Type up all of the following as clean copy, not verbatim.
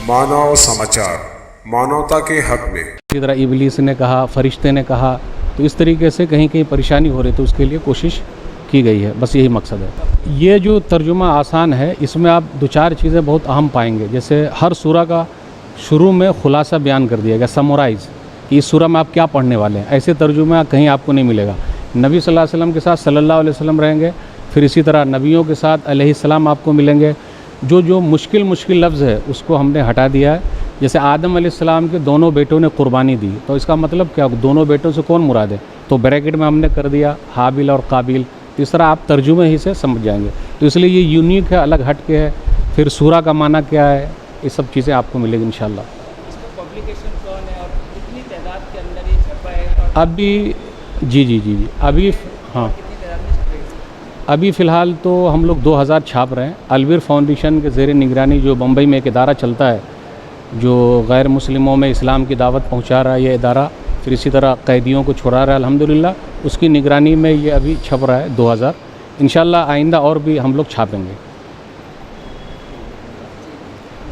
मानव समाचार मानवता के हक में। इसी तरह इबलीस ने कहा, फरिश्ते ने कहा, तो इस तरीके से कहीं कहीं परेशानी हो रही तो उसके लिए कोशिश की गई है, बस यही मकसद है। ये जो तर्जुमा आसान है, इसमें आप दो चार चीज़ें बहुत अहम पाएंगे। जैसे हर सूरा का शुरू में खुलासा बयान कर दिया गया, समराइज़, कि इस सूरा में आप क्या पढ़ने वाले हैं। ऐसे तर्जुमा कहीं आपको नहीं मिलेगा। नबी सल्लल्लाहु अलैहि वसल्लम के साथ सल्लल्लाहु अलैहि वसल्लम रहेंगे, फिर इसी तरह नबियों के साथ अलैहिस्सलाम आपको मिलेंगे। जो मुश्किल लफ्ज़ है उसको हमने हटा दिया है। जैसे आदम अलैहिस्सलाम के दोनों बेटों ने कुर्बानी दी, तो इसका मतलब क्या, दोनों बेटों से कौन मुराद है, तो ब्रैकेट में हमने कर दिया हाबिल और काबिल। इस तरह आप तर्जुमे ही से समझ जाएंगे। तो इसलिए ये यूनिक है, अलग हट के है। फिर सूरा का माना क्या है, ये सब चीज़ें आपको मिलेगी इंशाल्लाह। इसका पब्लिकेशन कौन है और कितनी तादाद के अंदर ये छपा है? अभी जी अभी हाँ, कितनी तादाद में छपेगा? अभी फ़िलहाल तो हम लोग 2000 छाप रहे हैं। अलवीर फाउंडेशन के ज़ेर निगरानी जो बम्बई में एक इदारा चलता है जो गैर मुस्लिमों में इस्लाम की दावत पहुंचा रहा है, ये इदारा, फिर इसी तरह कैदियों को छुड़ा रहा है अल्हम्दुलिल्लाह, उसकी निगरानी में ये अभी छप रहा है 2000। इंशाल्लाह आइंदा और भी हम लोग छापेंगे।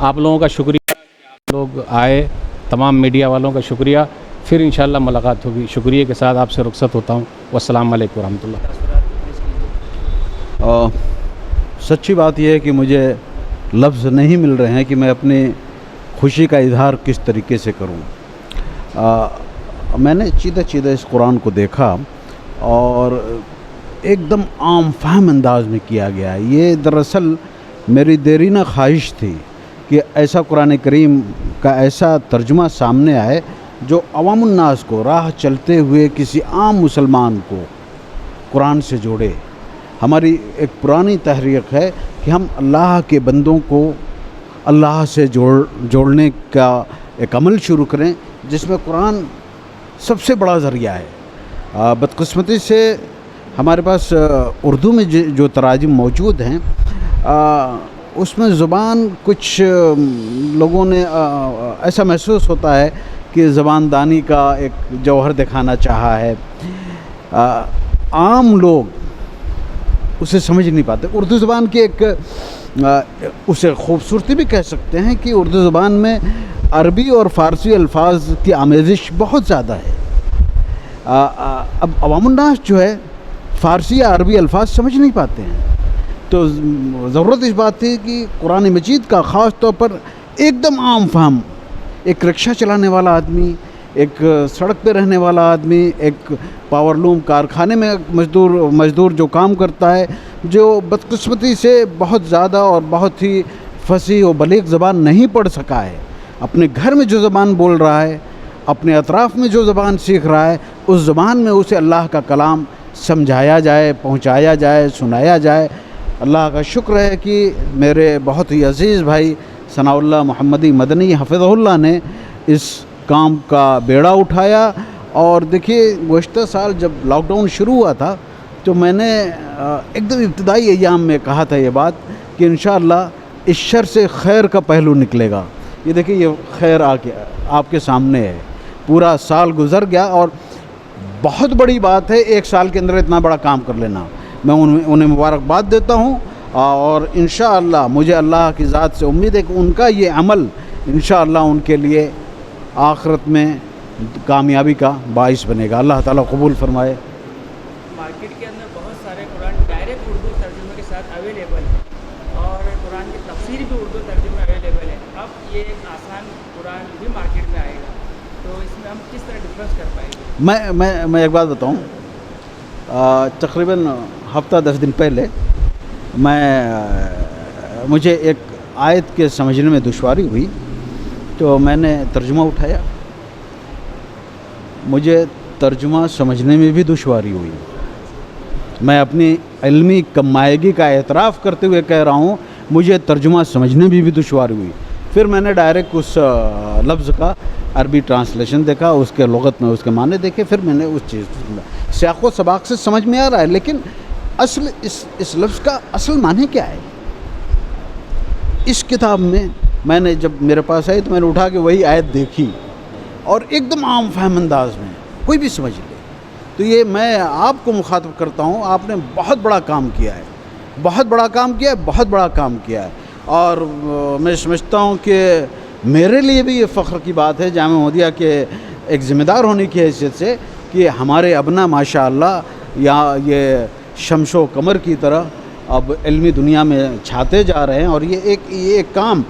आप लोगों का शुक्रिया, आप लोग आए, तमाम मीडिया वालों का शुक्रिया। फिर इंशाल्लाह मुलाकात होगी। शुक्रिया के साथ आपसे रुखसत होता हूँ। वस्सलाम वालेकुम रहमतुल्लाह। सच्ची बात यह है कि मुझे लफ्ज़ नहीं मिल रहे हैं कि मैं अपनी खुशी का इजहार किस तरीके से करूं। मैंने चीदा इस कुरान को देखा और एकदम आम फहम अंदाज में किया गया है। ये दरअसल मेरी देरीना ख्वाहिश थी कि ऐसा कुरान करीम का ऐसा तर्जुमा सामने आए जो अवामुन्नास को, राह चलते हुए किसी आम मुसलमान को कुरान से जोड़े। हमारी एक पुरानी तहरीक है कि हम अल्लाह के बंदों को अल्लाह से जोड़ने का एक अमल शुरू करें, जिसमें कुरान सबसे बड़ा ज़रिया है। बदकिस्मती से हमारे पास उर्दू में जो तराजिम मौजूद हैं, उसमें ज़ुबान कुछ लोगों ने ऐसा महसूस होता है कि ज़बानदानी का एक जौहर दिखाना चाहा है। आम लोग उसे समझ नहीं पाते। उर्दू ज़बान की उसे खूबसूरती भी कह सकते हैं कि उर्दू ज़बान में अरबी और फ़ारसी अल्फाज की आमेज़िश बहुत ज़्यादा है। अब अवामुन्नास जो है फ़ारसी या अरबी अल्फाज समझ नहीं पाते हैं, तो ज़रूरत इस बात थी कि कुरान मजीद का ख़ास तौर पर एकदम आम फहम, एक रिक्शा चलाने वाला आदमी, एक सड़क पे रहने वाला आदमी, एक पावरलूम कारखाने में मज़दूर जो काम करता है, जो बदकिस्मती से बहुत ज़्यादा और बहुत ही फसीह और बलीग ज़बान नहीं पढ़ सका है, अपने घर में जो ज़बान बोल रहा है, अपने अतराफ़ में जो ज़बान सीख रहा है, उस ज़बान में उसे अल्लाह का कलाम समझाया जाए, पहुँचाया जाए, सुनाया जाए। अल्लाह का शुक्र है कि मेरे बहुत ही अज़ीज़ भाई सनाउल्लाह मोहम्मदी मदनी हफ़िज़हुल्लाह ने इस काम का बेड़ा उठाया। और देखिए, गुज़श्ता साल जब लॉकडाउन शुरू हुआ था तो मैंने एकदम इब्तिदाई अय्याम में कहा था ये बात कि इंशाअल्लाह इस शर से खैर का पहलू निकलेगा। ये देखिए, ये खैर आपके सामने है। पूरा साल गुज़र गया और बहुत बड़ी बात है एक साल के अंदर इतना बड़ा काम कर लेना। मैं उन्हें मुबारकबाद देता हूँ और इंशाअल्लाह मुझे अल्लाह की ज़ात से उम्मीद है कि उनका ये अमल इंशाअल्लाह उनके लिए आखिरत में कामयाबी का बाइस बनेगा। अल्लाह ताला कबूल फरमाए। मार्केट के अंदर बहुत सारे कुरान डायरेक्ट उर्दू तर्जुमे के साथ अवेलेबल है और कुरान की तफसीर भी उर्दू तर्जुमे अवेलेबल है। अब ये एक आसान कुरान भी मार्केट में आएगा, तो इसमें हम किस तरह डिफरेंस कर पाएंगे? मैं एक बात बताऊँ, तकरीबन हफ्ता 10 दिन पहले मुझे एक आयत के समझने में दुश्वारी हुई, तो मैंने तर्जुमा उठाया। मुझे तर्जुमा समझने में भी दुश्वारी हुई। मैं अपनी इल्मी कमायगी का एतराफ़ करते हुए कह रहा हूँ, मुझे तर्जुमा समझने में भी दुश्वारी हुई। फिर मैंने डायरेक्ट उस लफ्ज़ का अरबी ट्रांसलेशन देखा, उसके लुग़त में उसके माने देखे, फिर मैंने उस चीज़ सियाक़ो सबाक़ से समझ में आ रहा है, लेकिन असल इस लफ्ज़ का असल माने क्या है। इस किताब में मैंने जब मेरे पास आई तो मैंने उठा के वही आयत देखी और एकदम आम फहम अंदाज में कोई भी समझ ले। तो ये मैं आपको मुखातब करता हूँ, आपने बहुत बड़ा काम किया है, बहुत बड़ा काम किया है, बहुत बड़ा काम किया है। और मैं समझता हूँ कि میرے لیے بھی یہ فخر کی بات ہے جامعہ احمدیہ کے ایک ذمہ دار ہونے کی حیثیت سے کہ ہمارے ابنا ماشاء اللہ یا یہ شمس و قمر کی طرح اب علمی دنیا میں چھاتے جا رہے ہیں، اور یہ ایک کام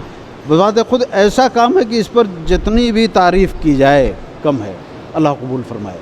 بذات خود ایسا کام ہے کہ اس پر جتنی بھی تعریف کی جائے کم ہے۔ اللہ قبول فرمائے۔